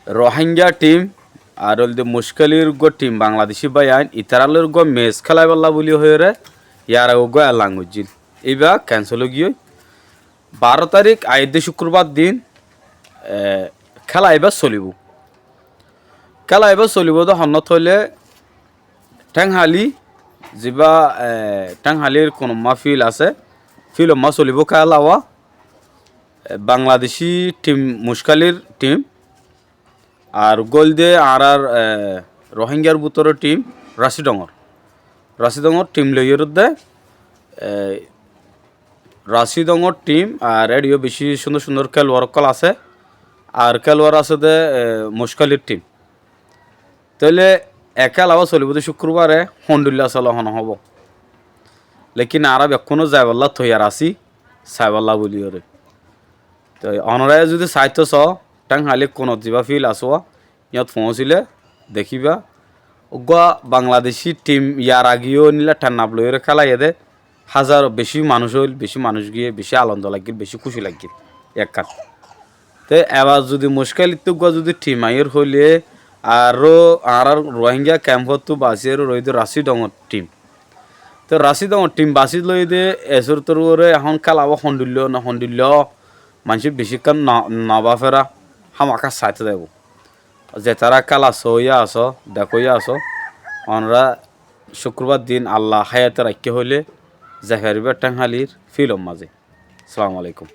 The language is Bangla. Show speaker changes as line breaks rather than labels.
রোহিঙ্গা টিম আর হলদে মুশকালির গো টিম বাংলাদেশি বাইন ইতারালের গো ম্যাচ খেলাই বললা বলি হয়ে রে ইয়ার গো এলাঙ্গুজিল এইবা ক্যান্সেল গিয়ে 12 তারিখ আইদে শুক্রবার দিন খেলা এবার চলিব তো হন্নত হইলে ঠেংহালি যা ঠেংহালির কোনো ফিল আছে ফিল চলিব খেলাওয়া বাংলাদেশি টিম মুশকালির টিম আর গোল দিয়ে আর রোহিঙ্গার বুতরের টিম রাশিদঙর টিম লইয়ের দে রাশিদঙর টিম আর এডিও বেশি সুন্দর সুন্দর খেলোয়াড় আছে আর খেলোয়াড় আছে দে মুশকালির টিম তাহলে একালাও চলিব শুক্রবারে হন্ডুল্লা চলহন হব লেকিন আর এখনো যাইবাল্লা থইয়ার আসি সাইবাল্লা বলি ওরে তো অনরায় যদি সাহিত্য চ টাংহালি কোনো যা ফিল আসোয়া ইয়াত পৌঁছিলে দেখিবা ওগা বাংলাদেশি টিম ইয়ার আগেও নিলে ঠান্নাপ লইরে খেলা এদে হাজার বেশি মানুষ হইল বেশি মানুষ গিয়ে বেশি আনন্দ লাগিল বেশি খুশি লাগিল এক কাজ তো এবার যদি মুশকিল ইত্যুগা যদি টিম আইয়ের হইলে আর রোহিঙ্গা ক্যাম্পত তো বাসিয়ে রইদ রাশিদঙর টিম তো রাশিদঙর টিম বাসি লই দে এসর তোর এখন খেলাব হন্ডুল্য মানুষ বেশিক্ষণ নবা ফেরা হামাকা সাইতে দেব যে তারা খেলা সইয়া আসো দেখইয়া আসো আমরা শুক্রবার দিন আল্লাহ হায়াতে রাখতে হইলে জাহারিবার টাংহালির ফিলম মাঝে। আসসালামু আলাইকুম।